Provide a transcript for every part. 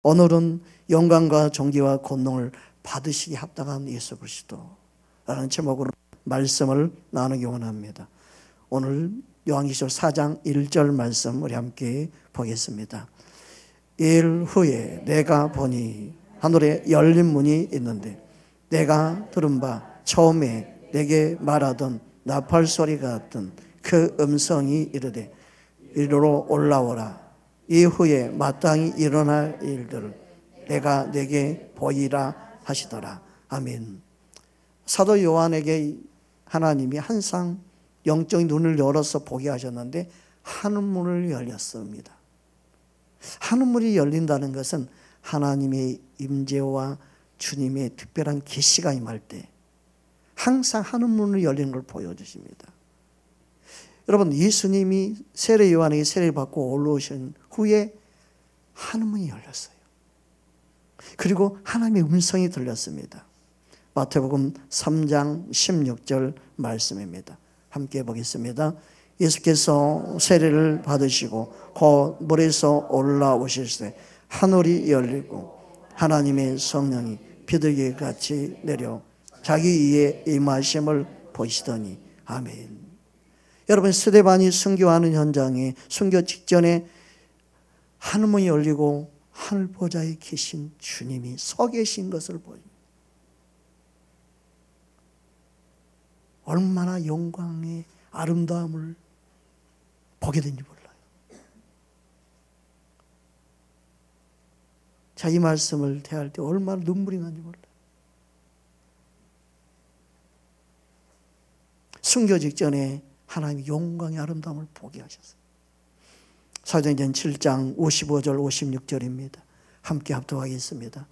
오늘은 영광과 존귀와 권능을 받으시기 합당한 예수 그리스도라는 제목으로 말씀을 나누기 원합니다. 오늘 요한계시록 4장 1절 말씀 우리 함께 보겠습니다. 일 후에 내가 보니 하늘에 열린 문이 있는데 내가 들은 바 처음에 내게 말하던 나팔 소리 같은 그 음성이 이르되 이리로 올라오라. 이후에 마땅히 일어날 일들을 내가 내게 보이라 하시더라. 아멘. 사도 요한에게 하나님이 항상 영적인 눈을 열어서 보게 하셨는데 하늘문을 열렸습니다. 하늘문이 열린다는 것은 하나님의 임재와 주님의 특별한 계시가 임할 때 항상 하늘문을 열리는 걸 보여주십니다. 여러분, 예수님이 세례 요한에게 세례를 받고 올라오신 후에 하늘문이 열렸어요. 그리고 하나님의 음성이 들렸습니다. 마태복음 3장 16절 말씀입니다. 함께 보겠습니다. 예수께서 세례를 받으시고 곧 물에서 올라오실 때 하늘이 열리고 하나님의 성령이 비둘기 같이 내려 자기 위에 임하심을 보시더니 아멘. 여러분, 스데반이 순교하는 현장에 순교 직전에 하늘문이 열리고 하늘보좌에 계신 주님이 서 계신 것을 보입니다. 얼마나 영광의 아름다움을 보게 된지 몰라요. 자, 이 말씀을 대할 때 얼마나 눈물이 나는지 몰라요. 순교 직전에 하나님의 영광의 아름다움을 보게 하셨어요. 사도행전 7장 55절 56절입니다. 함께 합독하겠습니다.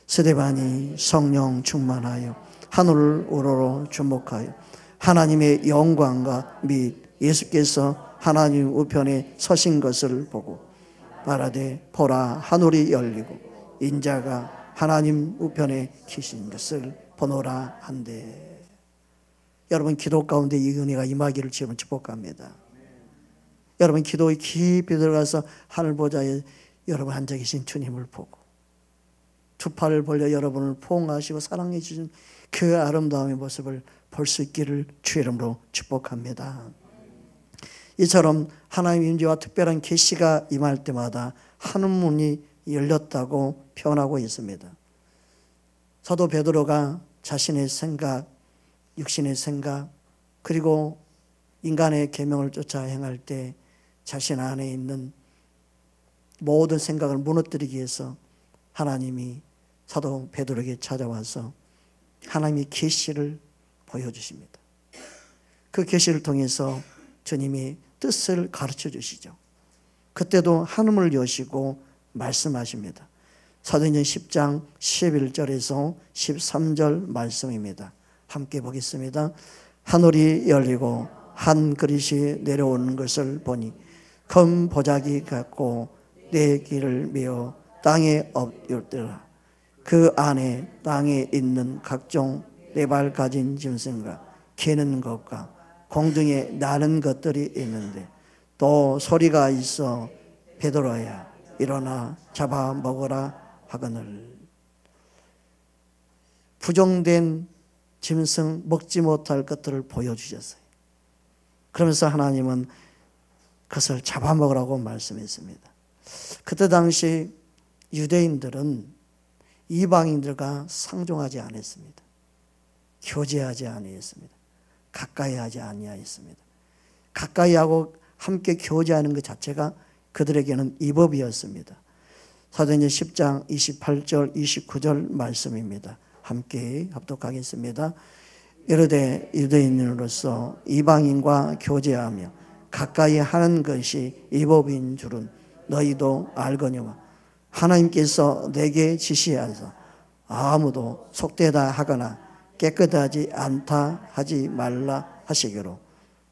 스데반이 성령 충만하여 하늘을 우러러 주목하여 하나님의 영광과 및 예수께서 하나님 우편에 서신 것을 보고 말하되 보라 하늘이 열리고 인자가 하나님 우편에 계신 것을 보노라 한데. 여러분, 기도 가운데 이 은혜가 임하기를 주님은 축복합니다. 여러분, 기도에 깊이 들어가서 하늘보좌에 여러분 앉아 계신 주님을 보고 두 팔을 벌려 여러분을 포옹하시고 사랑해 주신 그 아름다움의 모습을 볼 수 있기를 주의 이름으로 축복합니다. 이처럼 하나님의 임재와 특별한 계시가 임할 때마다 하늘문이 열렸다고 표현하고 있습니다. 사도 베드로가 자신의 생각, 육신의 생각, 그리고 인간의 계명을 쫓아 행할 때 자신 안에 있는 모든 생각을 무너뜨리기 위해서 하나님이 사도 베드로에게 찾아와서 하나님의 계시를 보여주십니다. 그 계시를 통해서 주님이 뜻을 가르쳐 주시죠. 그때도 하늘을 여시고 말씀하십니다. 사도행전 10장 11절에서 13절 말씀입니다. 함께 보겠습니다. 하늘이 열리고 한 그릇이 내려오는 것을 보니 큰 보자기 같고 내 길을 메어 땅에 엎드렸더라. 그 안에 땅에 있는 각종 네 발 가진 짐승과 기는 것과 공중에 나는 것들이 있는데 또 소리가 있어 베드로야 일어나 잡아먹으라 하거늘. 부정된 짐승 먹지 못할 것들을 보여주셨어요. 그러면서 하나님은 그것을 잡아먹으라고 말씀했습니다. 그때 당시 유대인들은 이방인들과 상종하지 않았습니다. 교제하지 아니했습니다. 가까이 하지 아니하였습니다. 가까이하고 함께 교제하는 것 자체가 그들에게는 위법이었습니다. 사도행전 10장 28절 29절 말씀입니다. 함께 합독하겠습니다. 이르되 유대인으로서 이방인과 교제하며 가까이 하는 것이 위법인 줄은 너희도 알거니와 하나님께서 내게 지시하사 아무도 속되다 하거나 깨끗하지 않다 하지 말라 하시기로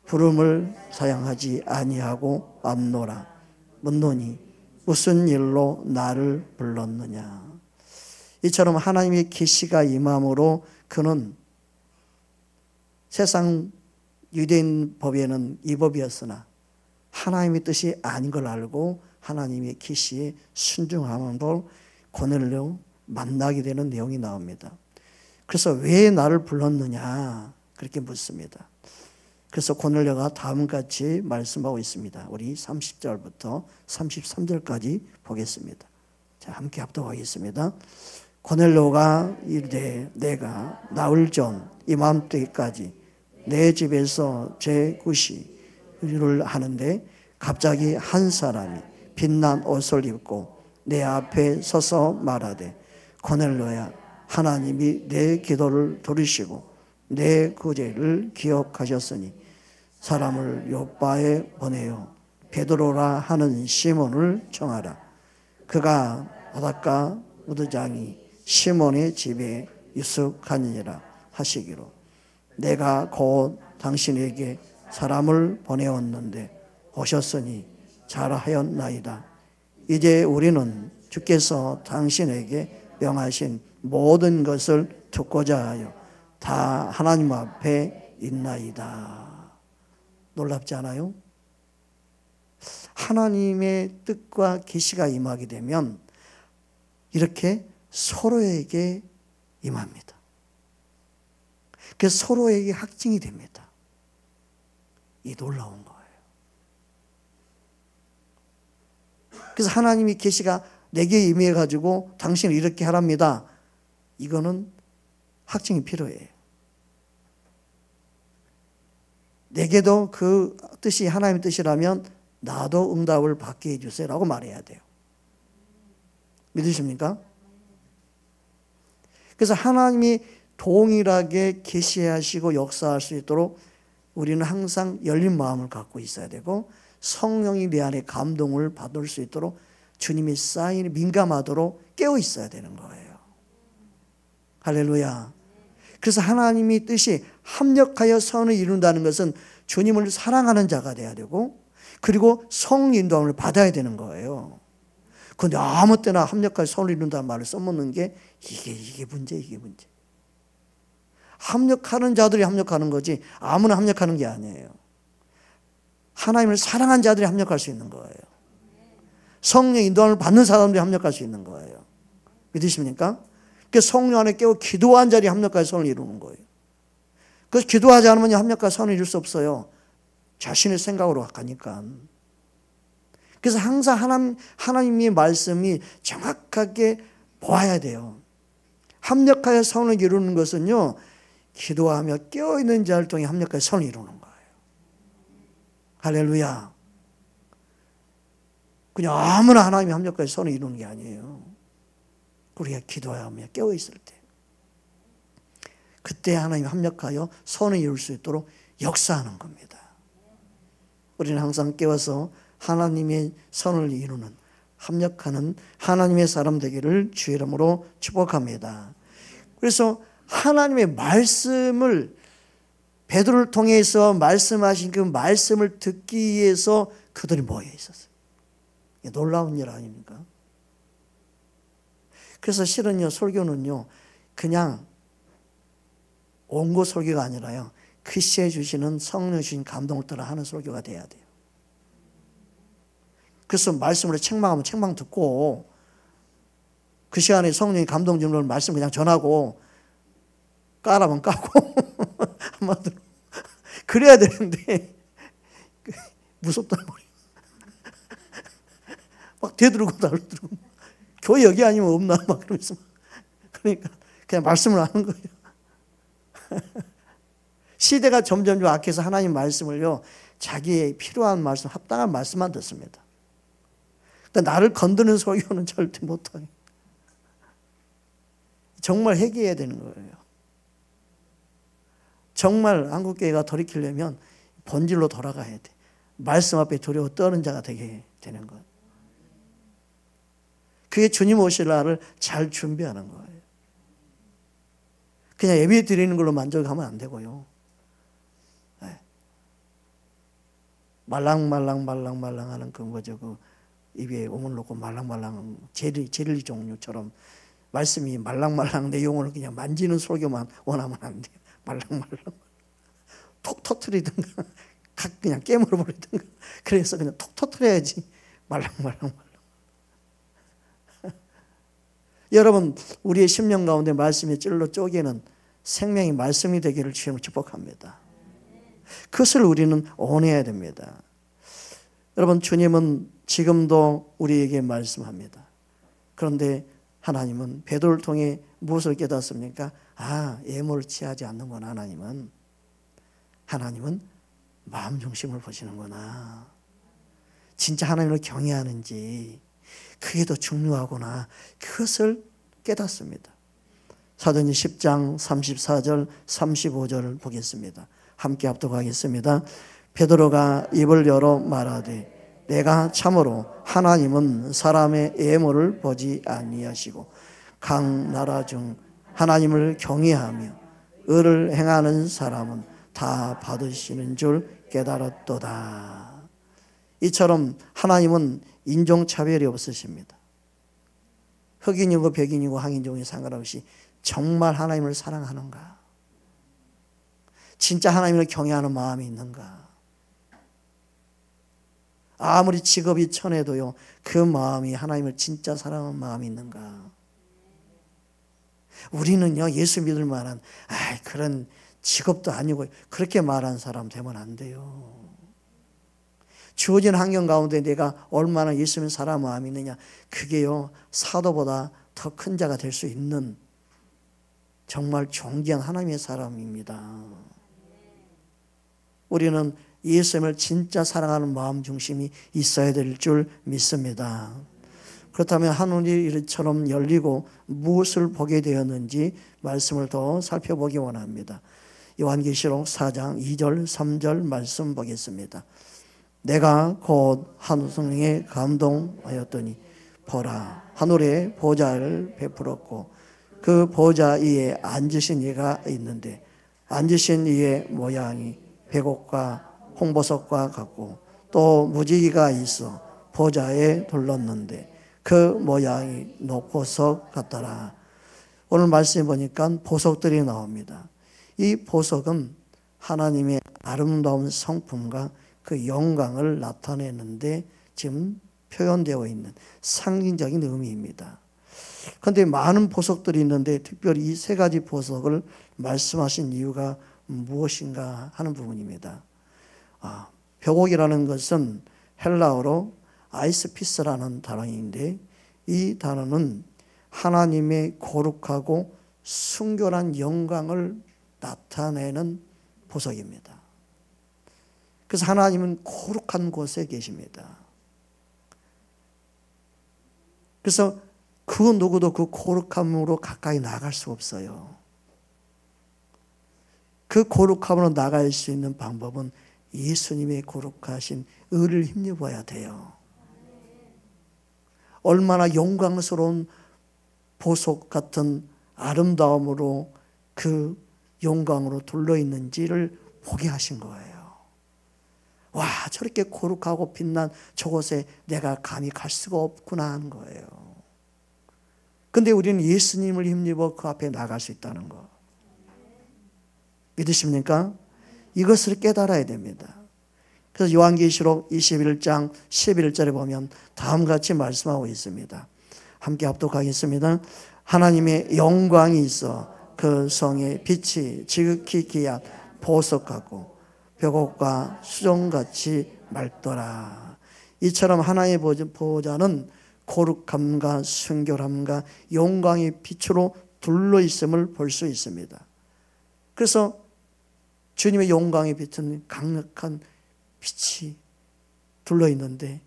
부름을 사양하지 아니하고 없노라. 묻노니 무슨 일로 나를 불렀느냐. 이처럼 하나님의 계시가 임함으로 그는 세상 유대인 법에는 위법이었으나 하나님의 뜻이 아닌 걸 알고 하나님의 계시에 순종함으로 고넬료 만나게 되는 내용이 나옵니다. 그래서 왜 나를 불렀느냐 그렇게 묻습니다. 그래서 고넬료가 다음같이 말씀하고 있습니다. 우리 30절부터 33절까지 보겠습니다. 자, 함께 합독하겠습니다. 고넬료가 이르되 내가 나흘 전 이맘때까지 내 집에서 제9시를 하는데 갑자기 한 사람이 빛난 옷을 입고 내 앞에 서서 말하되 고넬료야, 하나님이 내 기도를 들으시고 내 구제를 기억하셨으니 사람을 요바에 보내어 베드로라 하는 시몬을 청하라. 그가 바닷가 무드장이 시몬의 집에 유숙하니라 하시기로 내가 곧 당신에게 사람을 보내었는데 오셨으니 잘하였나이다. 이제 우리는 주께서 당신에게 명하신 모든 것을 듣고자 하여 다 하나님 앞에 있나이다. 놀랍지 않아요? 하나님의 뜻과 계시가 임하게 되면 이렇게 서로에게 임합니다. 그래서 서로에게 확증이 됩니다. 이 놀라운 거예요. 그래서 하나님의 계시가 내게 임해가지고 당신을 이렇게 하랍니다. 이거는 확증이 필요해요. 내게도 그 뜻이 하나님의 뜻이라면 나도 응답을 받게 해주세요 라고 말해야 돼요. 믿으십니까? 그래서 하나님이 동일하게 계시하시고 역사할 수 있도록 우리는 항상 열린 마음을 갖고 있어야 되고 성령이 내 안에 감동을 받을 수 있도록 주님의 사인에 민감하도록 깨어 있어야 되는 거예요. 할렐루야. 그래서 하나님의 뜻이 합력하여 선을 이룬다는 것은 주님을 사랑하는 자가 돼야 되고 그리고 성령 인도함을 받아야 되는 거예요. 그런데 아무 때나 합력하여 선을 이룬다는 말을 써먹는 게 이게 문제. 합력하는 자들이 합력하는 거지 아무나 합력하는 게 아니에요. 하나님을 사랑한 자들이 합력할 수 있는 거예요. 성령 인도함을 받는 사람들이 합력할 수 있는 거예요. 믿으십니까? 그 성령 안에 깨어 기도한 자리 합력하여 선을 이루는 거예요. 그래서 기도하지 않으면 합력하여 선을 이룰 수 없어요. 자신의 생각으로 가니까. 그래서 항상 하나님의 말씀이 정확하게 보아야 돼요. 합력하여 선을 이루는 것은요, 기도하며 깨어있는 자를 통해 합력하여 선을 이루는 거예요. 할렐루야. 그냥 아무나 하나님이 합력하여 선을 이루는 게 아니에요. 우리가 기도하며 깨어있을 때. 그때 하나님이 합력하여 선을 이룰 수 있도록 역사하는 겁니다. 우리는 항상 깨어서 하나님의 선을 이루는 합력하는 하나님의 사람 되기를 주의 이름으로 축복합니다. 그래서 하나님의 말씀을 베드로를 통해서 말씀하신 그 말씀을 듣기 위해서 그들이 모여 있었어요. 놀라운 일 아닙니까? 그래서 실은요, 설교는요, 그냥 온고 설교가 아니라요, 그시에 주시는 성령 주신 감동을 따라 하는 설교가 돼야 돼요. 그래서 말씀으로 책망하면 책망 듣고 그 시간에 성령이 감동 주는 걸 말씀 그냥 전하고 까라면 까고 한마디로 그래야 되는데 무섭단 말이에요. 막 되들고 달들고 교회 여기 아니면 없나 막 그러면서 그러니까 그냥 말씀을 하는 거예요. 시대가 점점 악해서 하나님 말씀을요 자기의 필요한 말씀, 합당한 말씀만 듣습니다. 근데 나를 건드는 설교는 절대 못해요. 정말 회개해야 되는 거예요. 정말 한국교회가 돌이키려면 본질로 돌아가야 돼. 말씀 앞에 두려워 떠는 자가 되게 되는 거예요. 그게 주님 오실 날을 잘 준비하는 거예요. 그냥 예배 드리는 걸로 만족하면 안 되고요. 네. 말랑말랑하는 그 뭐죠, 그 입에 오물 놓고 말랑말랑 젤리 종류처럼 말씀이 말랑말랑 내 영혼을 그냥 만지는 설교만 원하면 안 돼요. 말랑말랑 톡 터트리든가 그냥 깨물어 버리든가 그래서 그냥 톡 터트려야지. 말랑말랑 여러분, 우리의 심령 가운데 말씀의 찔러 쪼개는 생명이 말씀이 되기를 주님을 축복합니다. 그것을 우리는 원해야 됩니다. 여러분, 주님은 지금도 우리에게 말씀합니다. 그런데 하나님은 베드로를 통해 무엇을 깨닫습니까? 예물을 취하지 않는구나. 하나님은 마음 중심을 보시는구나. 진짜 하나님을 경외하는지 그게 더 중요하구나. 그것을 깨닫습니다. 사도행전 10장 34절 35절을 보겠습니다. 함께 합독하겠습니다. 베드로가 입을 열어 말하되 내가 참으로 하나님은 사람의 예물을 보지 아니하시고 각 나라 중 하나님을 경외하며 의를 행하는 사람은 다 받으시는 줄 깨달았도다. 이처럼 하나님은 인종차별이 없으십니다. 흑인이고 백인이고 황인종이 상관없이 정말 하나님을 사랑하는가? 진짜 하나님을 경외하는 마음이 있는가? 아무리 직업이 천해도요, 그 마음이 하나님을 진짜 사랑하는 마음이 있는가? 우리는요, 예수 믿을 만한 그런 직업도 아니고 그렇게 말하는 사람 되면 안 돼요. 주어진 환경 가운데 내가 얼마나 예수 믿는 사람 마음이 있느냐, 그게요, 사도보다 더 큰 자가 될 수 있는 정말 존귀한 하나님의 사람입니다. 우리는 예수님을 진짜 사랑하는 마음 중심이 있어야 될 줄 믿습니다. 그렇다면 하늘이 이처럼 열리고 무엇을 보게 되었는지 말씀을 더 살펴보기 원합니다. 요한계시록 4장 2절 3절 말씀 보겠습니다. 내가 곧 하늘성에 감동하였더니 보라, 하늘에 보좌를 베풀었고 그 보좌 위에 앉으신 이가 있는데 앉으신 이의 모양이 백옥과 홍보석과 같고 또 무지개가 있어 보좌에 둘렀는데 그 모양이 녹보석 같더라. 오늘 말씀해 보니까 보석들이 나옵니다. 이 보석은 하나님의 아름다운 성품과 그 영광을 나타내는데 지금 표현되어 있는 상징적인 의미입니다. 그런데 많은 보석들이 있는데 특별히 이 세 가지 보석을 말씀하신 이유가 무엇인가 하는 부분입니다. 벽옥이라는 것은 헬라어로 아이스피스라는 단어인데 이 단어는 하나님의 거룩하고 순결한 영광을 나타내는 보석입니다. 그래서 하나님은 거룩한 곳에 계십니다. 그래서 그 누구도 그 거룩함으로 가까이 나갈 수 없어요. 그 거룩함으로 나갈 수 있는 방법은 예수님의 거룩하신 의를 힘입어야 돼요. 얼마나 영광스러운 보석 같은 아름다움으로 그 영광으로 둘러있는지를 보게 하신 거예요. 와, 저렇게 거룩하고 빛난 저곳에 내가 감히 갈 수가 없구나 하는 거예요. 근데 우리는 예수님을 힘입어 그 앞에 나갈 수 있다는 거. 믿으십니까? 이것을 깨달아야 됩니다. 그래서 요한계시록 21장 11절에 보면 다음같이 말씀하고 있습니다. 함께 합독하겠습니다. 하나님의 영광이 있어 그 성의 빛이 지극히 귀한 보석 같고 벽옥과 수정같이 맑더라. 이처럼 하나님의 보좌는 거룩함과 순결함과 영광의 빛으로 둘러있음을 볼 수 있습니다. 그래서 주님의 영광의 빛은 강력한 빛이 둘러있는데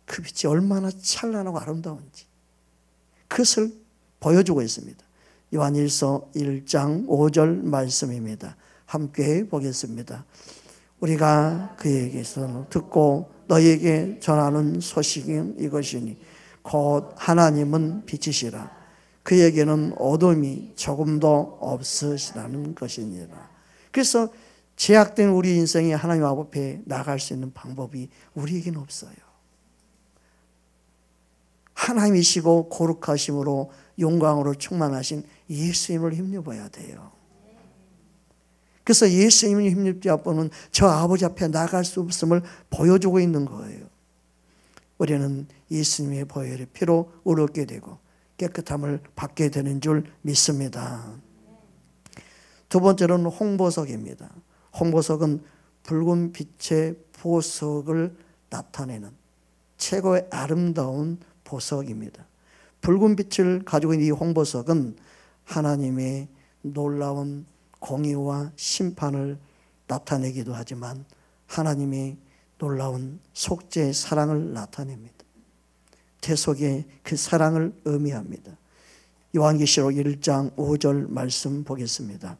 그 빛이 얼마나 찬란하고 아름다운지 그것을 보여주고 있습니다. 요한일서 1장 5절 말씀입니다. 함께 보겠습니다. 우리가 그에게서 듣고 너희에게 전하는 소식은 이것이니 곧 하나님은 빛이시라. 그에게는 어둠이 조금도 없으시다는 것이니라. 그래서 제약된 우리 인생에 하나님 앞에 나갈 수 있는 방법이 우리에게는 없어요. 하나님이시고 거룩하심으로 영광으로 충만하신 예수님을 힘입어야 돼요. 그래서 예수님을 힘입지 않고는 저 아버지 앞에 나갈 수 없음을 보여주고 있는 거예요. 우리는 예수님의 보혈의 피로 의롭게 되고 깨끗함을 받게 되는 줄 믿습니다. 두 번째로는 홍보석입니다. 홍보석은 붉은 빛의 보석을 나타내는 최고의 아름다운 보석입니다. 붉은 빛을 가지고 있는 이 홍보석은 하나님의 놀라운 공의와 심판을 나타내기도 하지만 하나님의 놀라운 속죄의 사랑을 나타냅니다. 대속의 그 사랑을 의미합니다. 요한계시록 1장 5절 말씀 보겠습니다.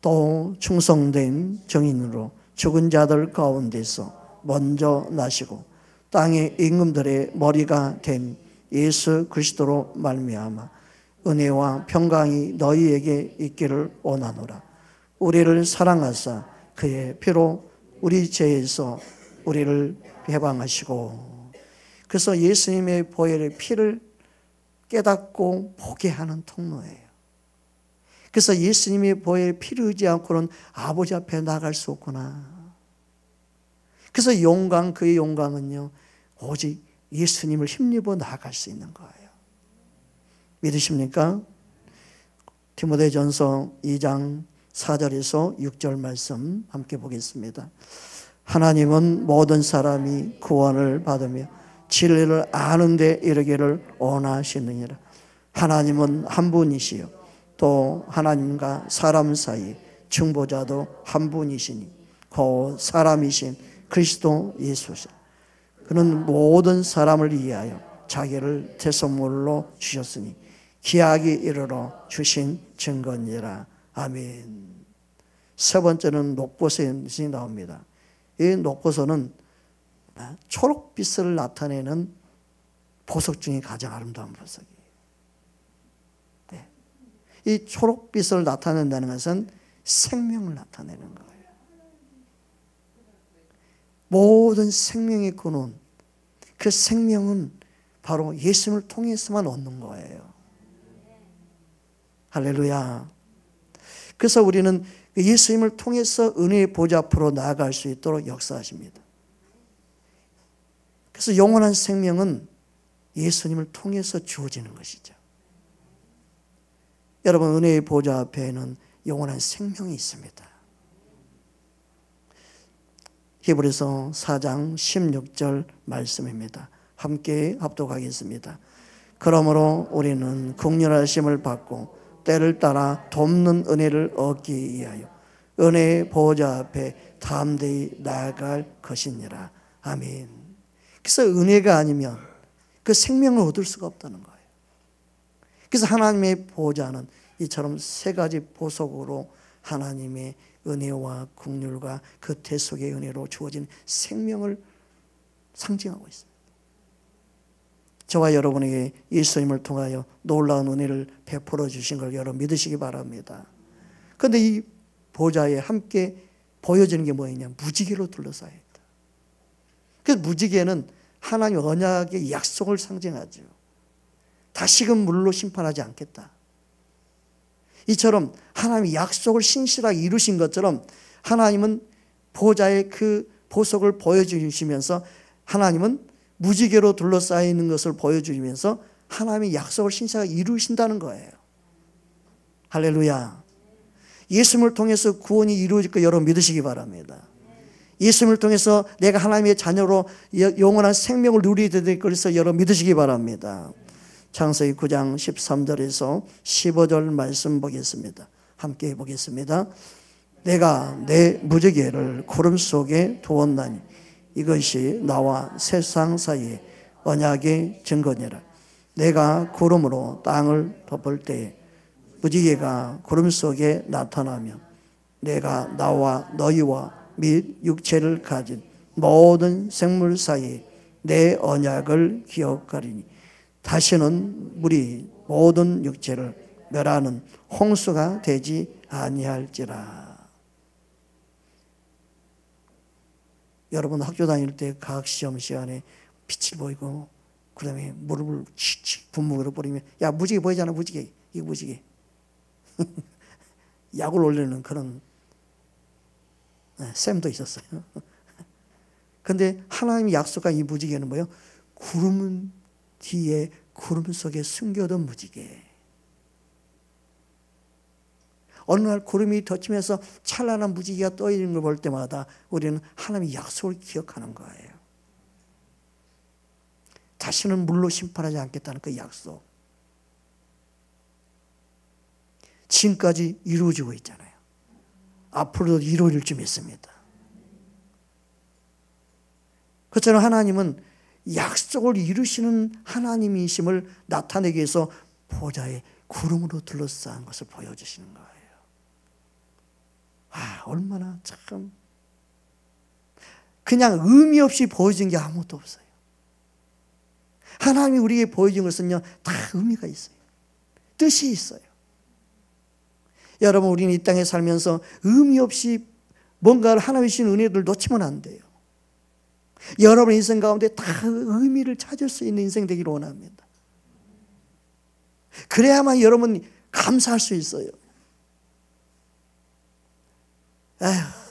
또 충성된 정인으로 죽은 자들 가운데서 먼저 나시고 땅의 임금들의 머리가 된 예수 그리스도로 말미암아 은혜와 평강이 너희에게 있기를 원하노라. 우리를 사랑하사 그의 피로 우리 죄에서 우리를 해방하시고, 그래서 예수님의 보혈의 피를 깨닫고 보게 하는 통로예요. 그래서 예수님의 보혈의 피를 의지 않고는 아버지 앞에 나갈 수 없구나. 그래서 그의 영광은요, 오직 예수님을 힘입어 나아갈 수 있는 거예요. 믿으십니까? 디모데전서 2장 4절에서 6절 말씀 함께 보겠습니다. 하나님은 모든 사람이 구원을 받으며 진리를 아는 데 이르기를 원하시느니라. 하나님은 한 분이시요 또 하나님과 사람 사이 중보자도 한 분이시니 곧 사람이신 그리스도 예수시라. 그는 모든 사람을 위하여 자기를 대속물로 주셨으니 기약이 이르러 주신 증거니라. 아멘. 세 번째는 녹보선이 나옵니다. 이 녹보선은 초록빛을 나타내는 보석 중에 가장 아름다운 보석이에요. 네. 이 초록빛을 나타낸다는 것은 생명을 나타내는 거예요. 모든 생명의 근원, 그 생명은 바로 예수님을 통해서만 얻는 거예요. 할렐루야. 그래서 우리는 예수님을 통해서 은혜의 보좌 앞으로 나아갈 수 있도록 역사하십니다. 그래서 영원한 생명은 예수님을 통해서 주어지는 것이죠. 여러분, 은혜의 보좌 앞에는 영원한 생명이 있습니다. 히브리서 4장 16절 말씀입니다. 함께 합독하겠습니다. 그러므로 우리는 긍휼하심을 받고 때를 따라 돕는 은혜를 얻기 위하여 은혜의 보좌 앞에 담대히 나아갈 것이니라. 아멘. 그래서 은혜가 아니면 그 생명을 얻을 수가 없다는 거예요. 그래서 하나님의 보좌는 이처럼 세 가지 보석으로 하나님의 은혜와 긍휼과 그 대속의 은혜로 주어진 생명을 상징하고 있습니다. 저와 여러분에게 예수님을 통하여 놀라운 은혜를 베풀어 주신 걸 여러분 믿으시기 바랍니다. 그런데 이 보좌에 함께 보여지는 게 뭐냐? 무지개로 둘러싸여 있다. 그래서 무지개는 하나님 언약의 약속을 상징하죠. 다시금 물로 심판하지 않겠다. 이처럼 하나님이 약속을 신실하게 이루신 것처럼 하나님은 보좌의 그 보석을 보여주시면서 하나님은 무지개로 둘러싸여 있는 것을 보여주면서 하나님의 약속을 신실하게 이루신다는 거예요. 할렐루야. 예수님을 통해서 구원이 이루어질 거 여러분 믿으시기 바랍니다. 예수님을 통해서 내가 하나님의 자녀로 영원한 생명을 누리게 될 것을 여러분 믿으시기 바랍니다. 창세기 9장 13절에서 15절 말씀 보겠습니다. 함께 보겠습니다. 내가 내 무지개를 구름 속에 두었나니 이것이 나와 세상 사이에 언약의 증거니라. 내가 구름으로 땅을 덮을 때에 무지개가 구름 속에 나타나면 내가 나와 너희와 및 육체를 가진 모든 생물 사이에 내 언약을 기억하리니 다시는 물이 모든 육체를 멸하는 홍수가 되지 아니할지라. 여러분 학교 다닐 때 과학 시험 시간에 빛을 보이고 그 다음에 무릎을 칙칙 분무기로 뿌리면 야 무지개 보이잖아. 무지개. 이거 무지개. 약을 올리는 그런 쌤도 있었어요. 근데 하나님이 약속한 이 무지개는 뭐예요? 구름 뒤에 구름 속에 숨겨둔 무지개. 어느 날 구름이 덮치면서 찬란한 무지개가 떠 있는 걸 볼 때마다 우리는 하나님의 약속을 기억하는 거예요. 다시는 물로 심판하지 않겠다는 그 약속. 지금까지 이루어지고 있잖아요. 앞으로도 이루어질 줄 믿습니다. 그처럼 하나님은 약속을 이루시는 하나님이심을 나타내기 위해서 보좌에 구름으로 둘러싼 것을 보여주시는 거예요. 얼마나 참 그냥 의미 없이 보여준 게 아무것도 없어요. 하나님이 우리에게 보여준 것은요, 다 의미가 있어요. 뜻이 있어요. 여러분, 우리는 이 땅에 살면서 의미 없이 뭔가를 하나님이 주신 은혜를 놓치면 안 돼요. 여러분 인생 가운데 다 의미를 찾을 수 있는 인생 되기를 원합니다. 그래야만 여러분이 감사할 수 있어요.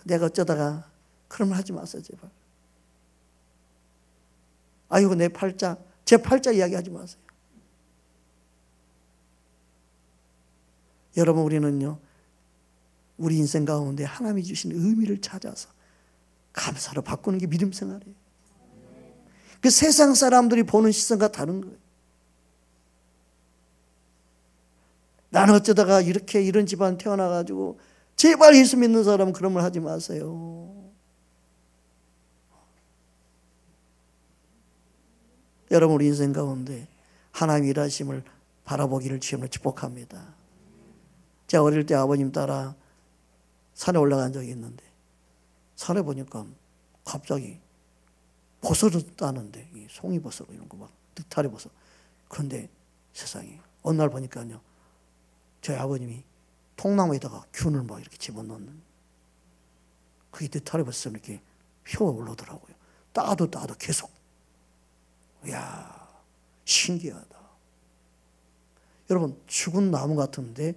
내가 어쩌다가 그런 말 하지 마세요, 제발. 아이고, 내 팔자, 제 팔자 이야기 하지 마세요. 여러분, 우리는요, 우리 인생 가운데 하나님이 주신 의미를 찾아서 감사로 바꾸는 게 믿음 생활이에요. 그 세상 사람들이 보는 시선과 다른 거예요. 나는 어쩌다가 이런 집안 태어나가지고 제발 예수 믿는 사람은 그런 말 하지 마세요. 여러분, 우리 인생 가운데 하나님 일하심을 바라보기를 주님으로 축복합니다. 제가 어릴 때 아버님 따라 산에 올라간 적이 있는데 산에 보니까 갑자기 버섯을 따는데 송이버섯 이런 거 막 느타리 버섯. 그런데 세상에 어느 날 보니까요, 저희 아버님이 통나무에다가 균을 막 이렇게 집어넣는, 그게 느타리 버섯을 이렇게 피어 올라오더라고요. 따도 계속. 이야, 신기하다. 여러분, 죽은 나무 같은데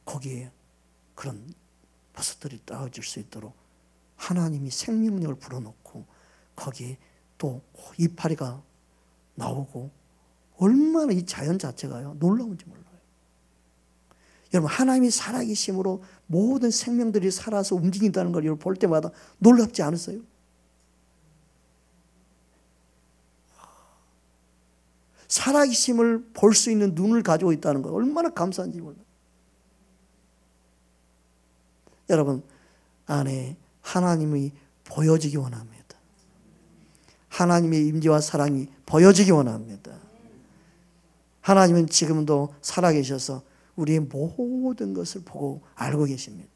거기에 그런 버섯들이 따질 수 있도록 하나님이 생명력을 불어넣고 거기에 또 이파리가 나오고, 얼마나 이 자연 자체가요 놀라운지 몰라요. 여러분, 하나님이 살아계심으로 모든 생명들이 살아서 움직인다는 걸 볼 때마다 놀랍지 않으세요? 살아계심을 볼 수 있는 눈을 가지고 있다는 거 얼마나 감사한지 몰라요. 여러분 안에 하나님이 보여지기 원합니다. 하나님의 임재와 사랑이 보여지기 원합니다. 하나님은 지금도 살아계셔서 우리의 모든 것을 보고 알고 계십니다.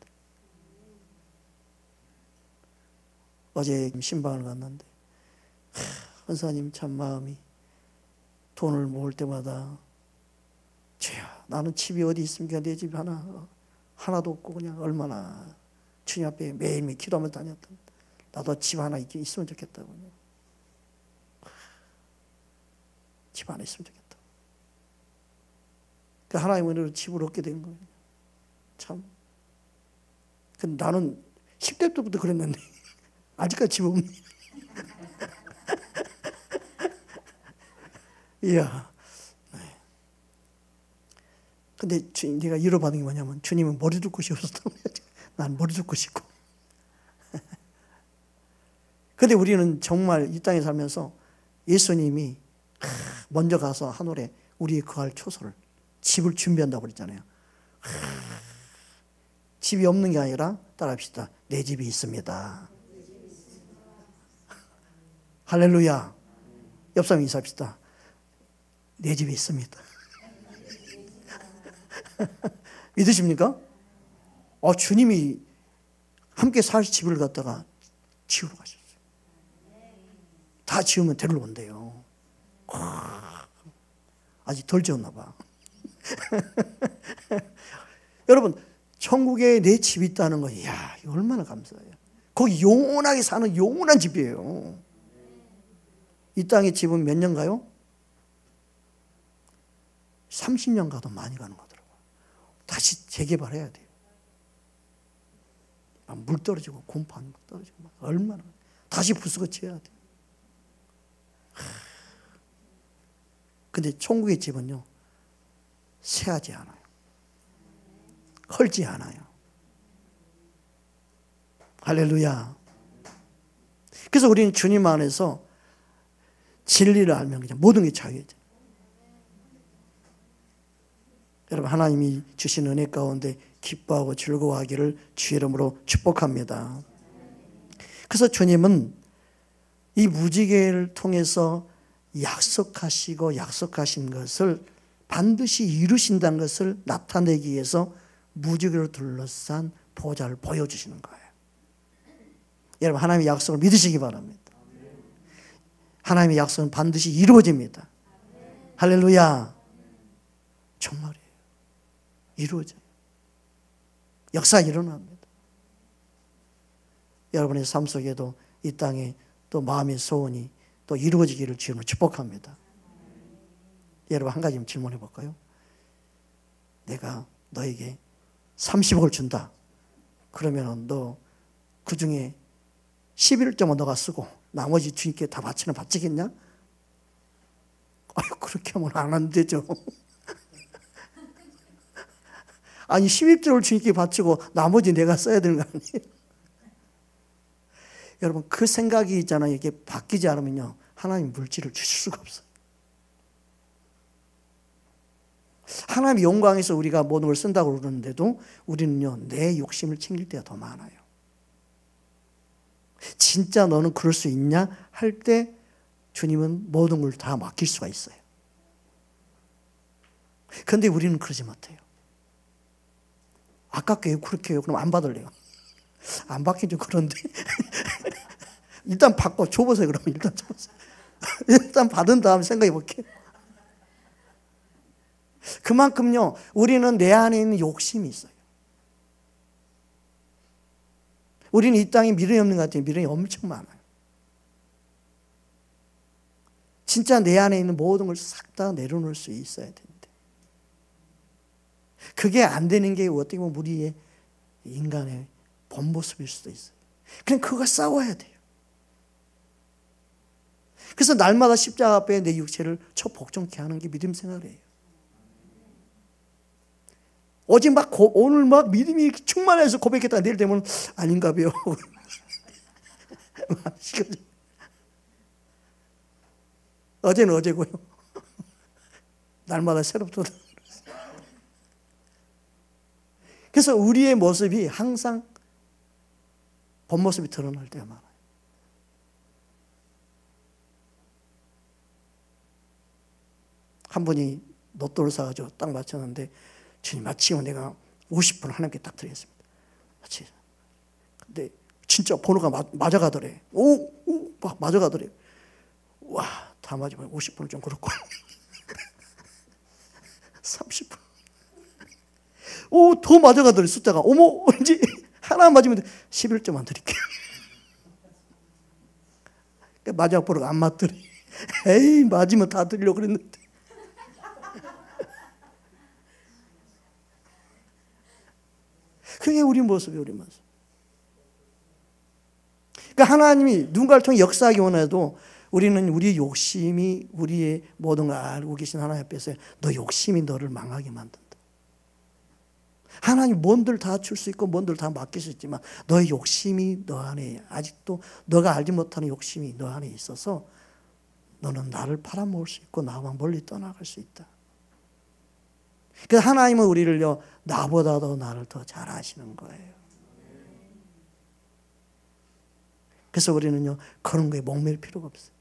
어제 신방을 갔는데 헌사님 참 마음이 돈을 모을 때마다 주야, 나는 집이 어디 있습니까? 내 집 하나도 없고 그냥 얼마나 주님 앞에 매일매일 기도하며 다녔던, 나도 집 하나 있으면 좋겠다고. 집 하나 있으면 좋겠다. 그 하나님의 은혜로 집을 얻게 된 거예요. 참. 근데 나는 10대 때부터 그랬는데 아직까지 집 없네. 이야. 네. 근데 주님, 내가 잃어받은 게 뭐냐면 주님은 머리 둘 곳이 없었던 거예요. 난 머리 둘 곳이 있고. 근데 우리는 정말 이 땅에 살면서 예수님이 먼저 가서 하늘에 우리의 거할 초소를, 집을 준비한다고 그랬잖아요. 집이 없는 게 아니라 따라합시다. 내 집이 있습니다. 할렐루야. 옆 사람 인사합시다. 내 집이 있습니다. 믿으십니까? 주님이 함께 살 집을 갖다가 지우러 가셨어요. 다 지우면 데리러 온대요. 아직 덜 지었나 봐. 여러분, 천국에 내 집이 있다는 거, 이야, 이거 얼마나 감사해요. 거기 영원하게 사는 영원한 집이에요. 이 땅의 집은 몇 년 가요? 30년 가도 많이 가는 거더라고요. 다시 재개발해야 돼요. 물 떨어지고 곰팡이 떨어지고 얼마나 다시 부수고 지어야 돼요. 근데 천국의 집은요, 쇠하지 않아요. 헐지 않아요. 할렐루야. 그래서 우리는 주님 안에서 진리를 알면 그냥 모든 게 자유해져요. 여러분, 하나님이 주신 은혜 가운데 기뻐하고 즐거워하기를 주의 이름으로 축복합니다. 그래서 주님은 이 무지개를 통해서 약속하시고 약속하신 것을 반드시 이루신다는 것을 나타내기 위해서 무지개로 둘러싼 보좌를 보여주시는 거예요. 여러분, 하나님의 약속을 믿으시기 바랍니다. 하나님의 약속은 반드시 이루어집니다. 할렐루야. 정말이에요. 이루어져요. 역사 일어납니다. 여러분의 삶 속에도 이 땅에 또 마음의 소원이 또 이루어지기를 주님으로 축복합니다. 여러분, 한 가지 질문해 볼까요? 내가 너에게 30억을 준다. 그러면 너 그 중에 11점은 너가 쓰고 나머지 주님께 다 바치겠냐? 아유, 그렇게 하면 안 되죠. 아니, 11조를 주님께 바치고 나머지 내가 써야 되는 거 아니에요? 여러분, 그 생각이 있잖아요. 이게 바뀌지 않으면요, 하나님 물질을 주실 수가 없어요. 하나님의 영광에서 우리가 모든 걸 쓴다고 그러는데도 우리는요, 내 욕심을 챙길 때가 더 많아요. 진짜 너는 그럴 수 있냐? 할 때 주님은 모든 걸 다 맡길 수가 있어요. 그런데 우리는 그러지 못해요. 아깝게 해요. 그렇게 해요. 그럼 안 받을래요. 안 받긴 좀 그런데 일단 받고 줘보세요. 그러면 일단 줘보세요. 일단 받은 다음에 생각해 볼게요. 그만큼요, 우리는 내 안에 있는 욕심이 있어요. 우리는 이 땅에 미련이 없는 것 같아요. 미련이 엄청 많아요. 진짜 내 안에 있는 모든 걸 싹 다 내려놓을 수 있어야 되는데 그게 안 되는 게 어떻게 보면 우리의 인간의 본 모습일 수도 있어요. 그냥 그거 싸워야 돼요. 그래서 날마다 십자가 앞에 내 육체를 처복종케 하는 게 믿음 생활이에요. 어제 오늘 믿음이 충만해서 고백했다. 내일 되면 아닌가 봐요. 어제는 어제고요. 날마다 새롭다. 그래서 우리의 모습이 항상 본 모습이 드러날 때가 많아요. 한 분이 로또를 사가지고 딱 맞췄는데, 주님, 마치면 내가 50분 하나님께 딱 드리겠습니다. 마치. 근데 진짜 번호가 맞아가더래. 막 맞아가더래. 와, 다 맞으면 50분은 좀 그렇고. 30분. 더 맞아가더래, 숫자가. 어머, 이제 하나 맞으면 11점만 드릴게요. 마지막 번호가 안 맞더래. 에이, 맞으면 다 드리려고 그랬는데. 그게 우리 모습이에요, 우리 모습. 그러니까 하나님이 누군가를 통해 역사하기 원해도 우리는 우리 욕심이 우리의 모든 걸 알고 계신 하나님 앞에서 너 욕심이 너를 망하게 만든다. 하나님 뭔들 다 줄 수 있고 뭔들 다 맡길 수 있지만 너의 욕심이 너 안에 아직도 너가 알지 못하는 욕심이 너 안에 있어서 너는 나를 팔아먹을 수 있고 나와 멀리 떠나갈 수 있다. 그래서 하나님은 우리를요, 나보다도 나를 더 잘 아시는 거예요. 그래서 우리는요, 그런 거에 목맬 필요가 없어요.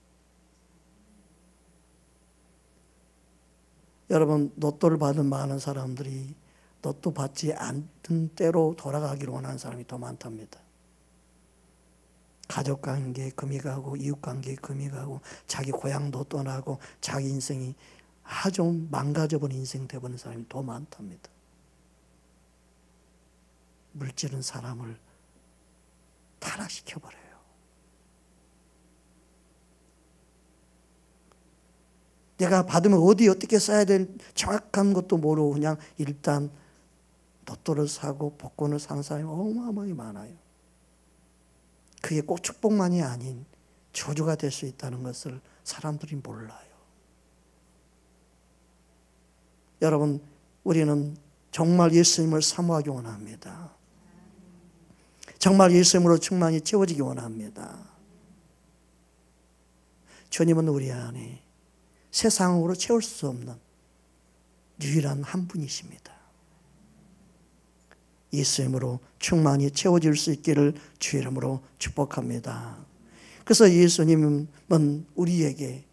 여러분, 로또를 받은 많은 사람들이 로또 받지 않던 때로 돌아가기를 원하는 사람이 더 많답니다. 가족관계에 금이 가고 이웃관계에 금이 가고 자기 고향도 떠나고 자기 인생이 아주 망가져버린 인생 되어버린 사람이 더 많답니다. 물질은 사람을 타락시켜버려요. 내가 받으면 어디 어떻게 써야 될 정확한 것도 모르고 그냥 일단 로또를 사고 복권을 사는 사람이 어마어마하게 많아요. 그게 꼭 축복만이 아닌 저주가 될 수 있다는 것을 사람들이 몰라요. 여러분, 우리는 정말 예수님을 사모하기 원합니다. 정말 예수님으로 충만히 채워지기 원합니다. 주님은 우리 안에 세상으로 채울 수 없는 유일한 한 분이십니다. 예수님으로 충만히 채워질 수 있기를 주의 이름으로 축복합니다. 그래서 예수님은 우리에게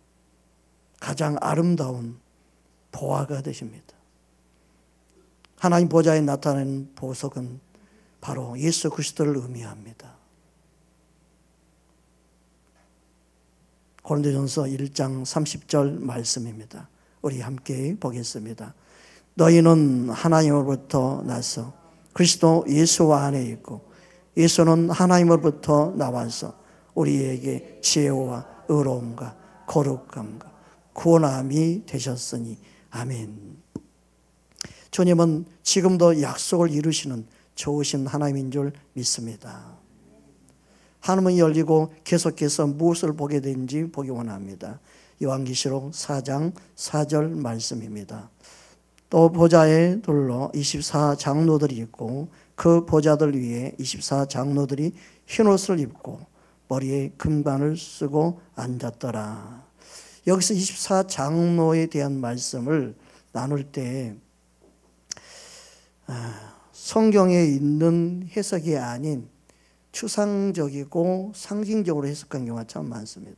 가장 아름다운 보화가 되십니다. 하나님 보좌에 나타나는 보석은 바로 예수 그리스도를 의미합니다. 고린도전서 1장 30절 말씀입니다. 우리 함께 보겠습니다. 너희는 하나님으로부터 나서 그리스도 예수 안에 있고 예수는 하나님으로부터 나와서 우리에게 지혜와 의로움과 거룩함과 구원함이 되셨으니 아멘. 주님은 지금도 약속을 이루시는 좋으신 하나님인 줄 믿습니다. 하늘문이 열리고 계속해서 무엇을 보게 되는지 보기 원합니다. 요한계시록 4장 4절 말씀입니다. 또 보좌에 둘러 24장로들이 있고 그 보좌들 위에 24장로들이 흰옷을 입고 머리에 금관을 쓰고 앉았더라. 여기서 24장로에 대한 말씀을 나눌 때 성경에 있는 해석이 아닌 추상적이고 상징적으로 해석한 경우가 참 많습니다.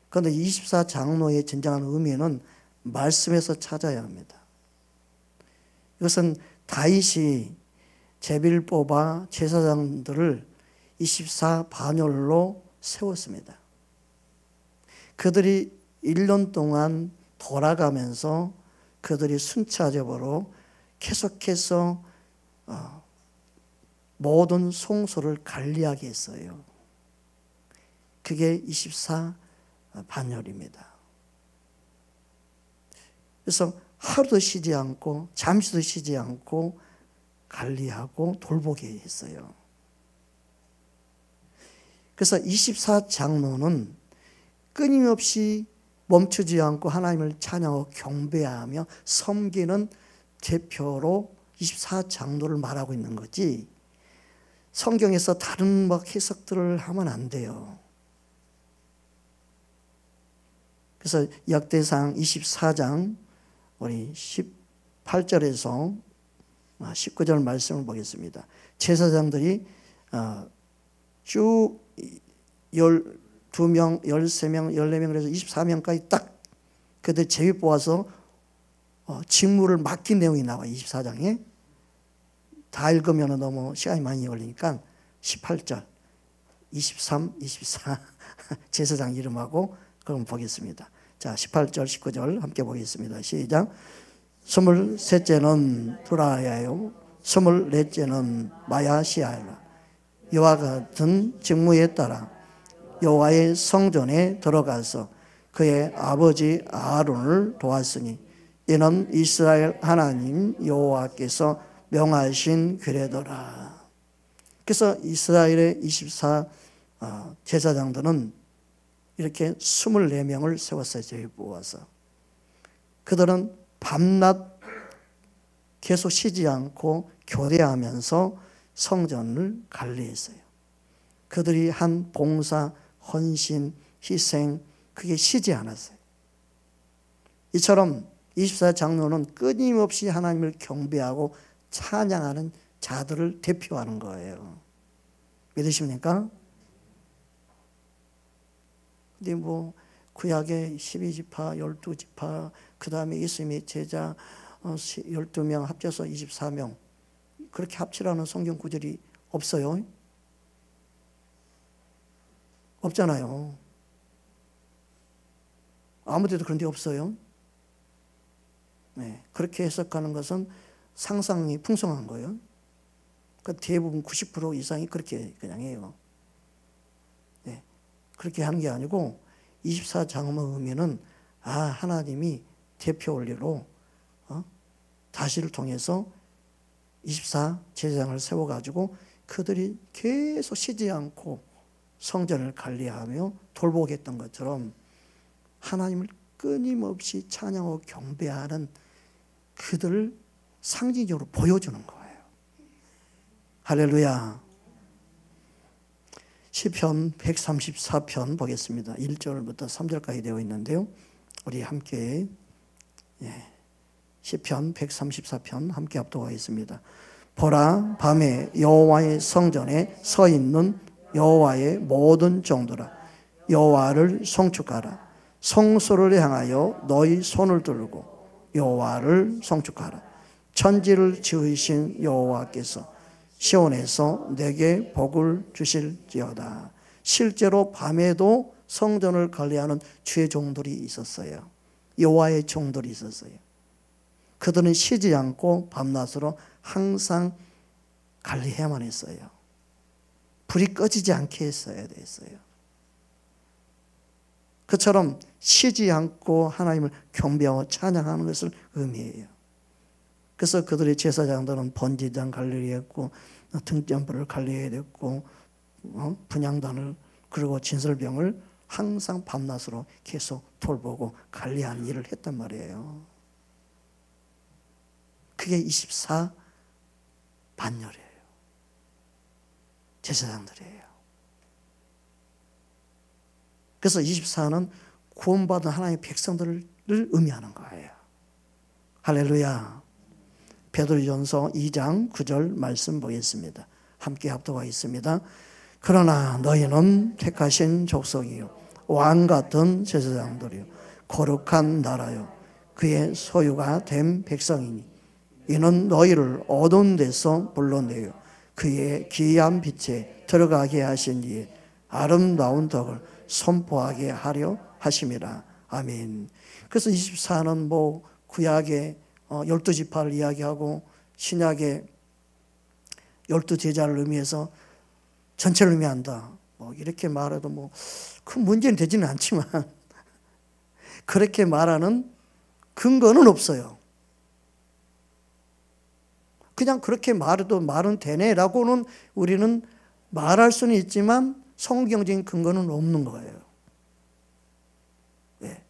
그런데 24장로의 진정한 의미는 말씀에서 찾아야 합니다. 이것은 다윗이 제비를 뽑아 제사장들을 24반열로 세웠습니다. 그들이 1년 동안 돌아가면서 그들이 순차적으로 계속해서 모든 송소를 관리하게 했어요. 그게 24반열입니다. 그래서 하루도 쉬지 않고 잠시도 쉬지 않고 관리하고 돌보게 했어요. 그래서 24장로는 끊임없이 멈추지 않고 하나님을 찬양하고 경배하며 섬기는 대표로 24장로를 말하고 있는 거지, 성경에서 다른 해석들을 하면 안 돼요. 그래서 역대상 24장 우리 18절에서 19절 말씀을 보겠습니다. 제사장들이 쭉 12명, 13명, 14명 그래서 24명까지 딱 그들 제비 뽑아서 직무를 맡긴 내용이 나와요. 24장에. 다 읽으면 너무 시간이 많이 걸리니까 18절, 23, 24 제사장 이름하고 그럼 보겠습니다. 자, 18절, 19절 함께 보겠습니다. 시작. 23째는 두라야요, 24째는 마야시아라. 이와 같은 직무에 따라 여호와의 성전에 들어가서 그의 아버지 아론을 도왔으니 이는 이스라엘 하나님 여호와께서 명하신 규례더라. 그래서 이스라엘의 24 제사장들은 이렇게 24명을 세웠어요. 제비 뽑아서. 그들은 밤낮 계속 쉬지 않고 교대하면서 성전을 관리했어요. 그들이 한 봉사, 헌신, 희생, 그게 쉬지 않았어요. 이처럼 24장로는 끊임없이 하나님을 경배하고 찬양하는 자들을 대표하는 거예요. 믿으십니까? 근데 구약의 12지파, 12지파, 그 다음에 예수님의 제자 12명 합쳐서 24명, 그렇게 합치라는 성경 구절이 없어요. 없잖아요. 아무 데도 그런 데 없어요. 네, 그렇게 해석하는 것은 상상이 풍성한 거예요. 그러니까 대부분 90% 이상이 그렇게 그냥 해요. 네, 그렇게 하는 게 아니고 24장로의 의미는 하나님이 대표 원리로 다시를 통해서 24 제사장을 세워가지고 그들이 계속 쉬지 않고 성전을 관리하며 돌보겠던 것처럼 하나님을 끊임없이 찬양하고 경배하는 그들을 상징적으로 보여주는 거예요. 할렐루야. 시편 134편 보겠습니다. 1절부터 3절까지 되어 있는데요. 우리 함께 시편 134편 함께 합독하겠습니다. 보라, 밤에 여호와의 성전에 서 있는 여호와의 모든 종들아, 여호와를 송축하라. 성소를 향하여 너희 손을 들고 여호와를 송축하라. 천지를 지으신 여호와께서 시온에서 내게 복을 주실지어다. 실제로 밤에도 성전을 관리하는 주의 종들이 있었어요. 여호와의 종들이 있었어요. 그들은 쉬지 않고 밤낮으로 항상 관리해야만 했어요. 불이 꺼지지 않게 했어야 됐어요. 그처럼 쉬지 않고 하나님을 경배하고 찬양하는 것을 의미해요. 그래서 그들의 제사장들은 번제단 관리를 했고 등잔불을 관리해야 됐고 분향단을 그리고 진설병을 항상 밤낮으로 계속 돌보고 관리하는 일을 했단 말이에요. 그게 24반열이에요. 제사장들이에요. 그래서 24는 구원받은 하나님의 백성들을 의미하는 거예요. 할렐루야. 베드로전서 2장 9절 말씀 보겠습니다. 함께 합독하겠습니다. 그러나 너희는 택하신 족속이요 왕 같은 제사장들이요 거룩한 나라요 그의 소유가 된 백성이니 이는 너희를 어두운 데서 불러내어 그의 기이한 빛에 들어가게 하신 이의 아름다운 덕을 선포하게 하려 하심이라. 아멘. 그래서 24는 뭐 구약의 12지파를 이야기하고 신약의 12제자를 의미해서 전체를 의미한다. 뭐 이렇게 말해도 뭐 큰 문제는 되지는 않지만 그렇게 말하는 근거는 없어요. 그냥 그렇게 말해도 말은 되네라고는 우리는 말할 수는 있지만 성경적인 근거는 없는 거예요. 네.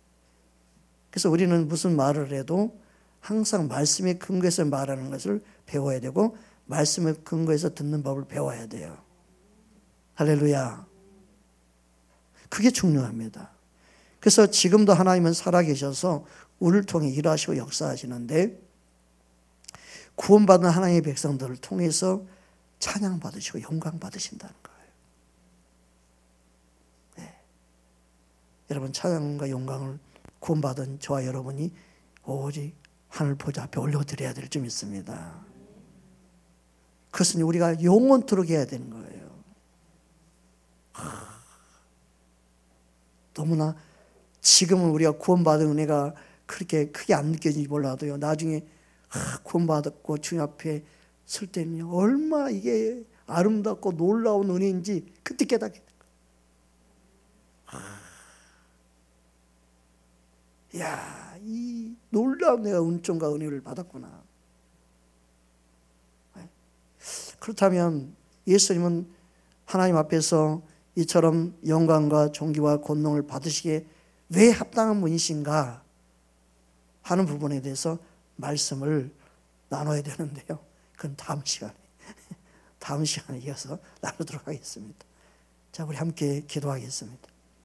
그래서 우리는 무슨 말을 해도 항상 말씀의 근거에서 말하는 것을 배워야 되고 말씀의 근거에서 듣는 법을 배워야 돼요. 할렐루야. 그게 중요합니다. 그래서 지금도 하나님은 살아계셔서 우리를 통해 일하시고 역사하시는데 구원받은 하나님의 백성들을 통해서 찬양받으시고 영광받으신다는 거예요. 네. 여러분 찬양과 영광을 구원받은 저와 여러분이 오직 하늘 보좌 앞에 올려드려야 될 점 있습니다. 그것은 우리가 영원토록 해야 되는 거예요. 너무나 지금은 우리가 구원받은 은혜가 그렇게 크게 안 느껴지지 몰라도요. 나중에 구원받았고 주님 앞에 설 때는 얼마나 이게 아름답고 놀라운 은혜인지 그때 깨닫게 돼요. 이야, 이 놀라운 내가 은총과 은혜를 받았구나. 그렇다면 예수님은 하나님 앞에서 이처럼 영광과 존귀와 권능을 받으시기에 왜 합당한 분이신가 하는 부분에 대해서 말씀을 나눠야 되는데요. 그건 다음 시간에 이어서 나누도록 하겠습니다. 자, 우리 함께 기도하겠습니다.